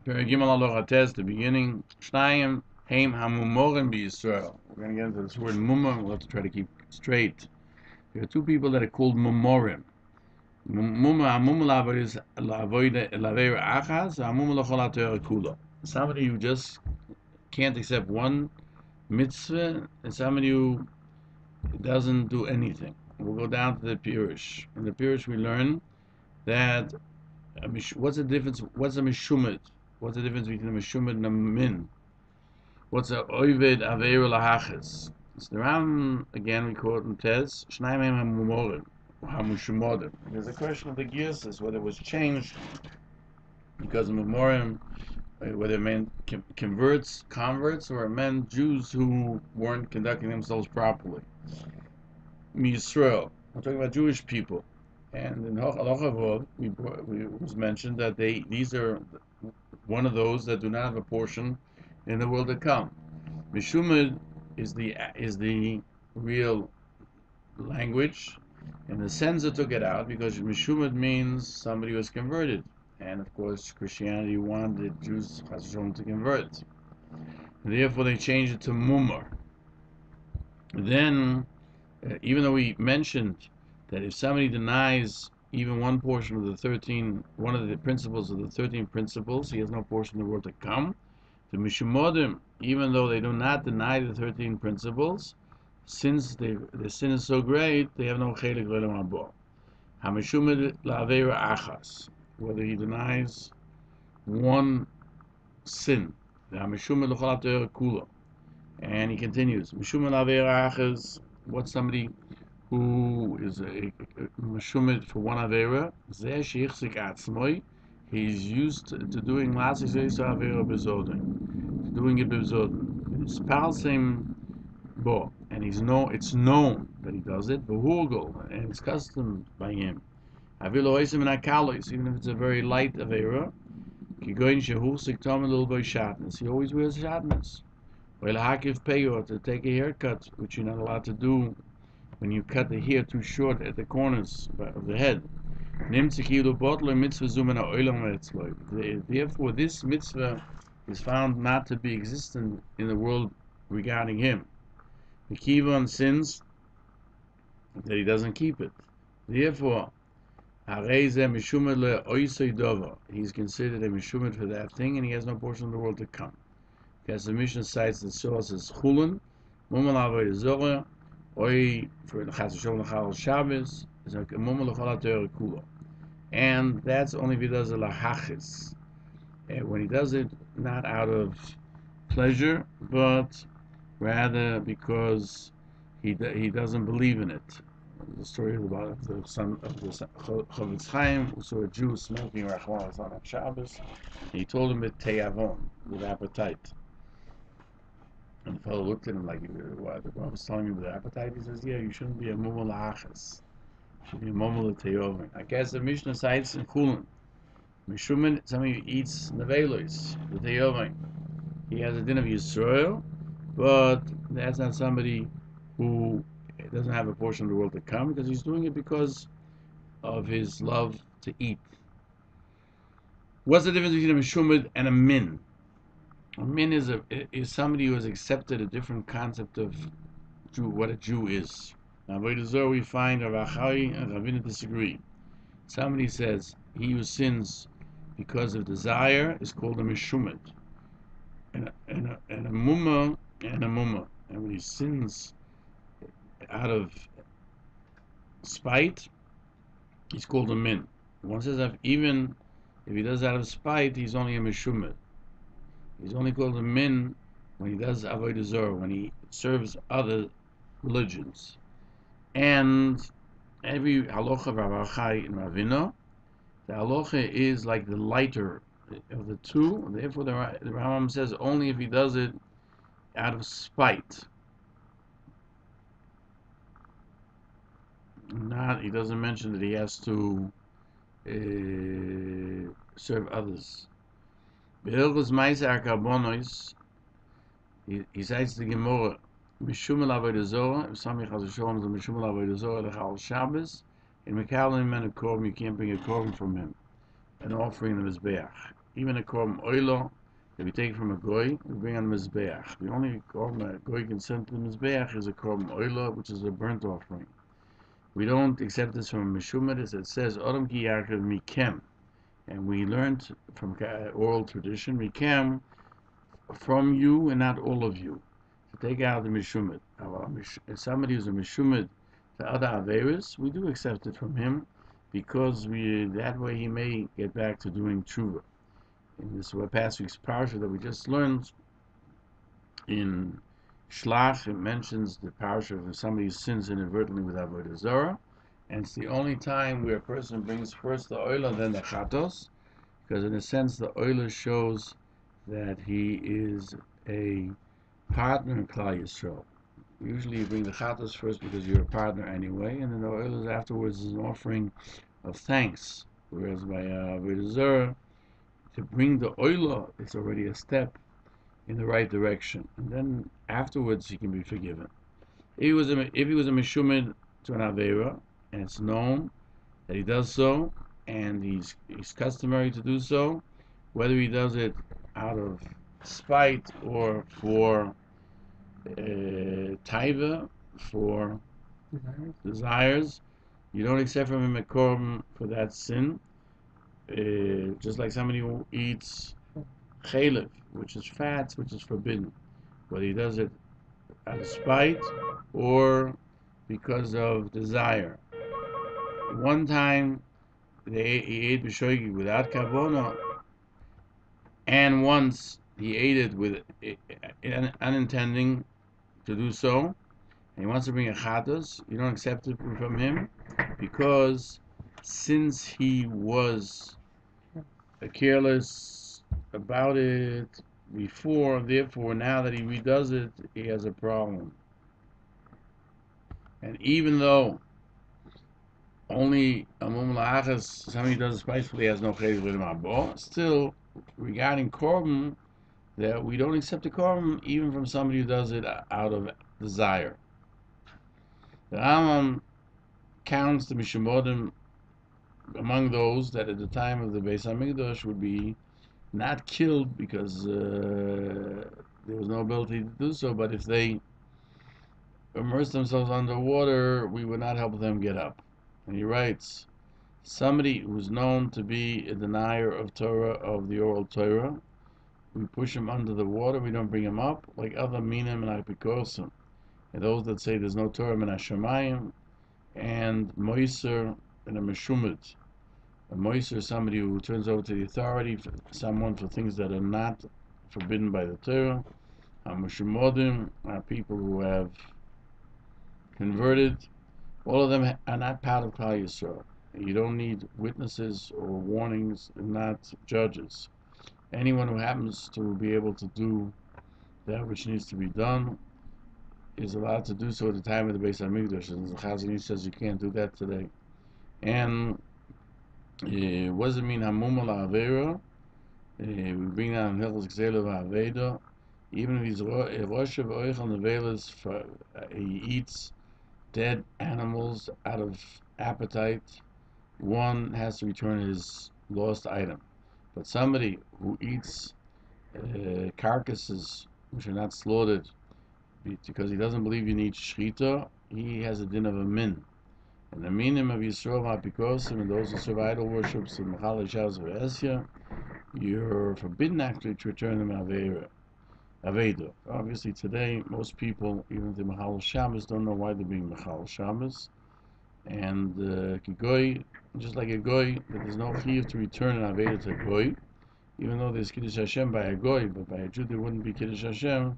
Perigimel Halacha Tes, the beginning. Shnayim Heim Hamumorim B'Yisrael. We're going to get into this word mumor. We'll have to try to keep straight. There are two people that are called mumorim. Mumor is la'avoida laveir achas. Mumor l'chol ha'torah kula. Somebody who just can't accept one mitzvah, and somebody who doesn't do anything. We'll go down to the Peirush. In the Peirush, we learn that what's the difference? What's a mishumid? What's the difference between a mishumid and a min? What's a oived averu lahachas? It's the Rambam again. We quote in Tez Shnayim hamumorim hamushumodim. There's a question of the gears, whether it was changed because of memorim, whether it meant converts, or it meant Jews who weren't conducting themselves properly. Yisrael. I'm talking about Jewish people. And in Halacha we was mentioned that these are one of those that do not have a portion in the world to come. Mishumid is the real language. And the Senza took it out because Mishumid means somebody was converted. And of course Christianity wanted Jews to convert. And therefore they changed it to Mumar. Then even though we mentioned that if somebody denies even one portion of one of the principles of the 13 principles, he has no portion in the world to come. The Mishumodim, even though they do not deny the 13 principles, since the sin is so great, they have no chelik v'olam haba. HaMishumid la'aveira achas, whether he denies one sin. The HaMishumid l'chol ha'torah kula. And he continues, Mishumid la'aveira achas, what's somebody who is a meshumid for one avera? He's used to doing lots of avera bezodin, doing it bezodin. It's palsim bo, and it's known that he does it. V'hurgel, and it's custom by him. Avilo oisim and akalos, even if it's a very light avera. Kigoyin shehusik tom little boy shatnez. He always wears shatnez. Well, hakiv peyor, to take a haircut, which you're not allowed to do when you cut the hair too short at the corners of the head. Therefore, this mitzvah is found not to be existent in the world regarding him. The Kivon sins that he doesn't keep it. Therefore, he's considered a mishumid for that thing, and he has no portion of the world to come. Because the Mishnah cites the source as chulun, Oy for the Chasashon L'Chal Shabbos is a Mumma L'Chol HaTorah Kula, and that's only if he does it lahachis. When he does it not out of pleasure, but rather because he doesn't believe in it. The story about the son of the Chavetz Chaim, who saw a Jew smoking rachmanas on Shabbos. He told him with teyavon, with appetite. And the fellow looked at him like, what? The Rav was telling him with appetite. He says, yeah, you shouldn't be a mumul achas. You should be a mumul teyovin. I guess the Mishnah cites in Chulin. Mishumin, somebody who eats nevelos, the teyovin. He has a din of Yisrael, but that's not somebody who doesn't have a portion of the world to come, because he's doing it because of his love to eat. What's the difference between a mishumid and a min? A min is somebody who has accepted a different concept of what a Jew is. Now, by the Zohar we find Rav Achai and Ravina disagree. Somebody says he who sins because of desire is called a mishumid, and a mumma and a mumma. And when he sins out of spite, he's called a min. One says even if he does it out of spite, he's only a mishumid. He's only called a min when he does avodah zarah, when he serves other religions. And every halacha of Rav Achai and Ravina, the halacha is like the lighter of the two. Therefore, the Rambam says only if he does it out of spite. He doesn't mention that he has to serve others. Hilchos Tshuva, he cites the Gemara, Mishum avodah zorah, if somebody has a shalom, the Mishum avodah zorah lechal Shabbos, in Mekalim and a korban, you can't bring a korban from him, an offering of his beach. Even a korban oilo that we take from a goy, we bring on mizbeach. The only korban a goy can send to the mizbeach is a korban oilo, which is a burnt offering. We don't accept this from a meshumad. It says Odom ki yarkev mikem, and we learned from oral tradition mikem, from you and not all of you. To take out the meshumad. If somebody who's a meshumad to other averis, we do accept it from him, because that way he may get back to doing tshuva. In this past week's parsha that we just learned in Shlach, it mentions the parsha of somebody who sins inadvertently with avodah zarah, and it's the only time where a person brings first the oila, then the chatos, because in a sense the oila shows that he is a partner in Klal Yisrael. Usually you bring the chatos first because you're a partner anyway, and then the oila afterwards is an offering of thanks. Whereas by avodah zarah, to bring the oila, it's already a step in the right direction, and then afterwards he can be forgiven. If he was a meshumid to an avera, and it's known that he does so, and he's customary to do so, whether he does it out of spite or for taiva, for desires, you don't accept from him a korban for that sin. Just like somebody who eats chalev, which is fats, which is forbidden, whether he does it out of spite or because of desire. One time he ate b'shoigi without kavona, and once he ate it with unintending to do so, and he wants to bring a chatos, you don't accept it from him, because since he was careless about it before, therefore now that he redoes it, he has a problem. And even though only somebody does it spitefully, has no chayv l'mabo, still regarding korban, that we don't accept the korban even from somebody who does it out of desire. The Rambam counts the mishamodim among those that at the time of the Beis HaMikdash would be not killed because there was no ability to do so, but if they immerse themselves underwater, we would not help them get up. And he writes, somebody who's known to be a denier of Torah, of the oral Torah, we push him under the water, we don't bring him up, like other minim and apikosim. And those that say there's no Torah min hashamayim, and moiser and a meshumit. A moiser is somebody who turns over to the authority, someone for things that are not forbidden by the Torah. Meshumodim are people who have converted. All of them are not part of Klal Yisrael. You don't need witnesses or warnings, and not judges. Anyone who happens to be able to do that which needs to be done is allowed to do so at the time of the Beis HaMikdash. And the Chazon says you can't do that today. And what does it mean, hamum ala avera? We bring down Hilchos Tshuva, even if he's rosh of oichel nevelas, he eats dead animals out of appetite, one has to return his lost item. But somebody who eats carcasses which are not slaughtered because he doesn't believe you need shrita, he has a din of a min. And the minim of Yisrael Mapikosim, and those who serve idol worships in Machal Shabbos Esya, you're forbidden actually to return them Aveda. Obviously today, most people, even the Machal Shabbos, don't know why they're being Machal Shabbos. And Kigoy, just like a Goy, that there's no chiyuv to return an Aveda to a Goy, even though there's Kiddush Hashem by a Goy, but by a Jew there wouldn't be Kiddush Hashem,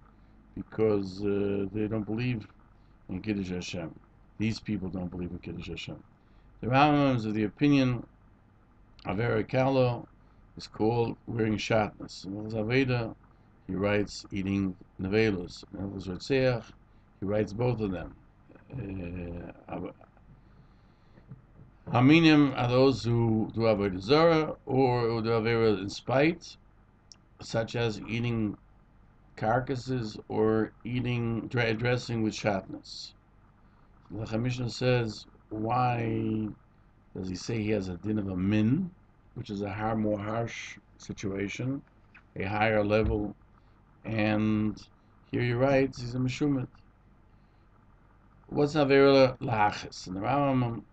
because they don't believe in Kiddush Hashem. These people don't believe in Kiddush Hashem. The Rambam is of the opinion Avera Kalo is called wearing shatnez. In Aveda, he writes eating nevelos. In Rotzeach, he writes both of them. Haminim are those who do avodah zarah or who do avera in spite, such as eating carcasses or eating dressing with shatnez. The Mishnah says, why does he say he has a din of a min, which is a more harsh situation, a higher level, and here he writes he's a meshumit. What's avera lachis? And the Rambam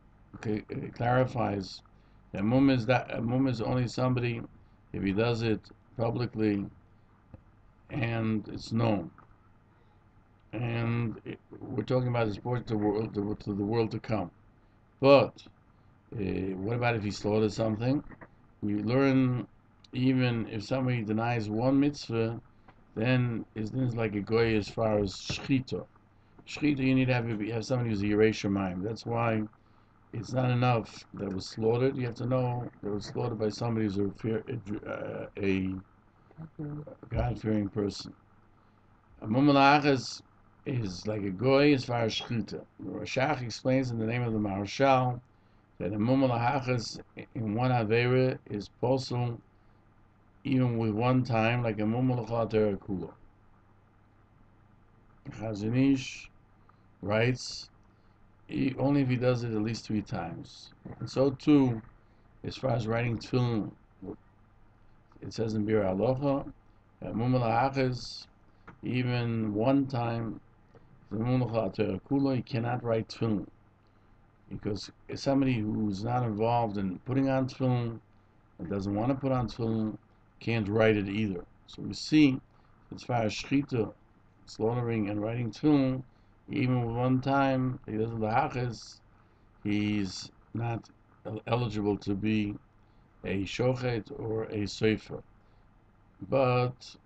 clarifies that a mum is only somebody if he does it publicly and it's known. And we're talking about the sport to the world to come. But what about if he slaughtered something? We learn even if somebody denies one mitzvah, then it's like a goy as far as shchita. Shchita, you need to have somebody who's a Rae Gann. That's why it's not enough that it was slaughtered. You have to know that it was slaughtered by somebody who's a God-fearing person. A mumalach is like a goy as far as shchita. Rashach explains in the name of the Marshal that a mumalach in one avera is possible even with one time, like a mumalach kula. Chazanish writes only if he does it at least 3 times. And so too, as far as writing tefillin, it says in Bir Halacha, mumalach even one time, the mumalach kula, he cannot write tefillin. Because somebody who's not involved in putting on tefillin and doesn't want to put on tefillin can't write it either. So we see, as far as shchita, slaughtering and writing tefillin, even with one time he does the hachas, he's not eligible to be a shochet or a sefer. But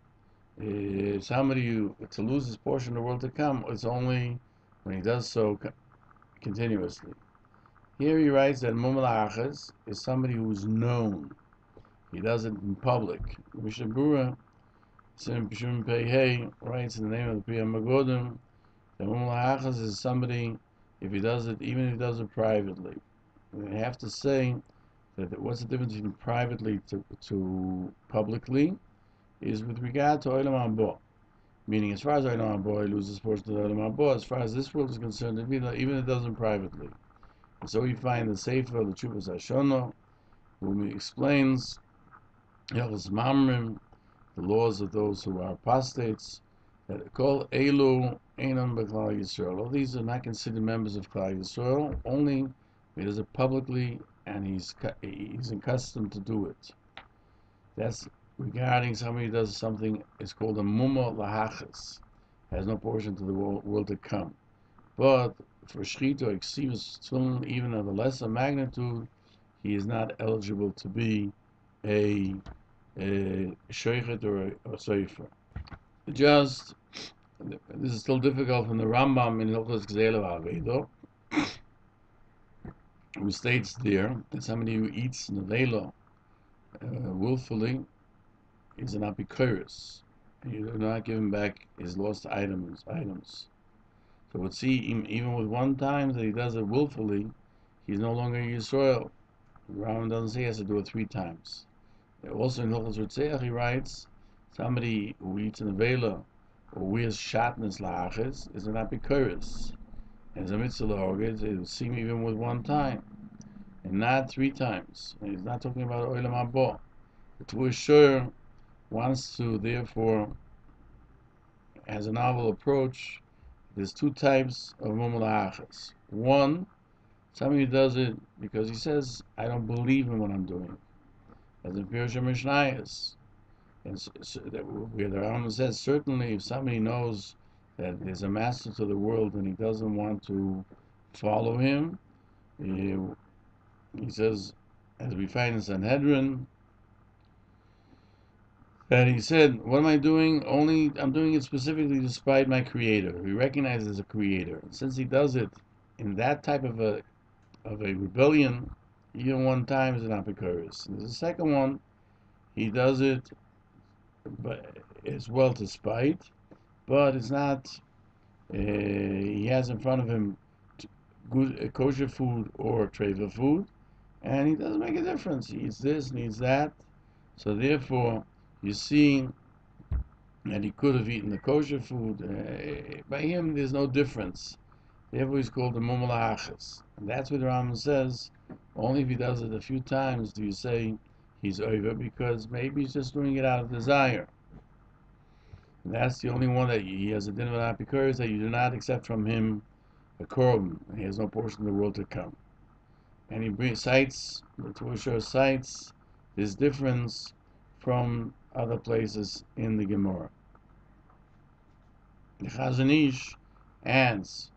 somebody to lose his portion of the world to come, it's only when he does so continuously. Here he writes that mumalachas is somebody who's known. He does it in public. Mishnah Berurah writes in the name of the Pri Magodim that mumalachas is somebody if he does it, even if he does it privately. We have to say that what's the difference between privately to publicly is with regard to Olam Haba. Meaning, as far as Olam Haba, he loses portion of Olam Haba. As far as this world is concerned, even if it does it privately. And so we find the Sefer, the Chuvas Hashono, whom he explains Hilchos Mamrim, the laws of those who are apostates, that are called Elu Einon B'Klal Yisrael. All these are not considered members of Klal Yisrael, only he does it publicly and he's accustomed to do it. That's regarding somebody who does something, it's called a mumma lahachas, has no portion to the world to come. But for shchita or exivus tefillin, even of a lesser magnitude, he is not eligible to be a sheichet or a sefer. Just, this is still difficult from the Rambam in Hilchos Tshuva, who states there that somebody who eats nevela willfully is an apikoros. You do not give him back his lost items. So we'll see, even with one time that he does it willfully, he's no longer Yisrael. The Rambam doesn't say he has to do it 3 times. Also in Hilchos Tshuva he writes, somebody who eats an avela or wears shatnez la'achis is an apikoros. As a mitzvah la'oged, it will seem even with 1 time, and not 3 times. And he's not talking about Olam Haba. The Tvur shiur wants to, therefore, has a novel approach. There's 2 types of mumalachas. One, somebody who does it because he says, I don't believe in what I'm doing. As in Peirush HaMeir, and where the Rambam says, certainly if somebody knows that there's a master to the world and he doesn't want to follow him, he says, as we find in Sanhedrin, that he said, what am I doing? I'm doing it specifically despite my creator. He recognizes a creator. And since he does it in that type of a rebellion, even 1 time is an apikoros. And there's a second one, he does it but as well to spite, but it's not, he has in front of him good kosher food or treva food, and he doesn't make a difference. He eats this and eats that. So therefore, you see that he could have eaten the kosher food. By him, there's no difference. Therefore, he's called the mumalachas. And that's what the Rambam says. Only if he does it a few times do you say he's over, because maybe he's just doing it out of desire. And that's the only one that he has a din of an apikoros, that you do not accept from him a korban. He has no portion of the world to come. And he cites, the Torah cites this difference from other places in the Gemara. The Chazon Ish adds,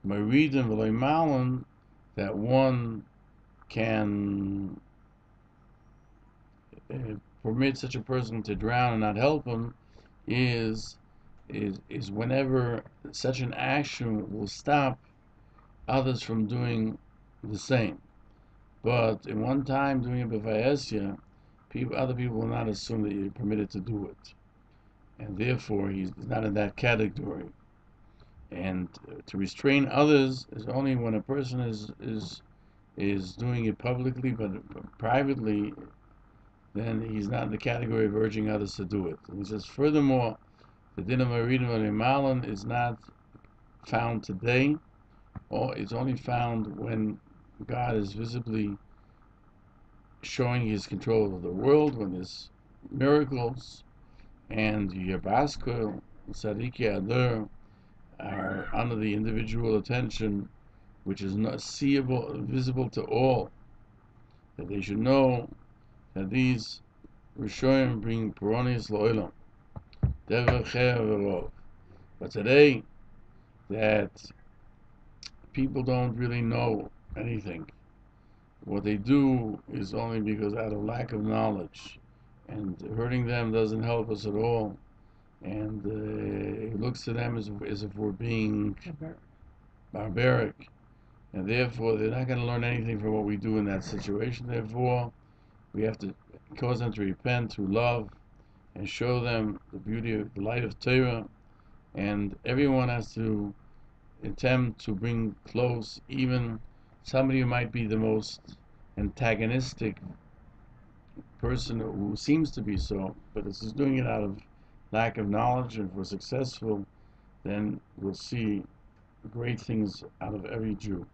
Meridim v'loy malon, that one can permit such a person to drown and not help him, is whenever such an action will stop others from doing the same. But in one time doing it b'vayesya, other people will not assume that you're permitted to do it, and therefore he's not in that category. And to restrain others is only when a person is doing it publicly, but privately, then he's not in the category of urging others to do it. And he says, furthermore, the din of Meridim Malon is not found today, or it's only found when God is visibly showing his control of the world, when there's miracles, and Yabasko, Sadiki Adar are under the individual attention, which is not seeable, visible to all, that they should know that these Rishonim bring Peronis Lo'ilam, Dever Cher V'Rov. But today, that people don't really know anything. What they do is only because out of lack of knowledge, and hurting them doesn't help us at all. And it looks to them as if we're being barbaric, and therefore they're not going to learn anything from what we do in that situation. Therefore, we have to cause them to repent through love and show them the beauty of the light of Torah, and everyone has to attempt to bring close even somebody who might be the most antagonistic person, who seems to be so, but is doing it out of lack of knowledge. And if we're successful, then we'll see great things out of every Jew.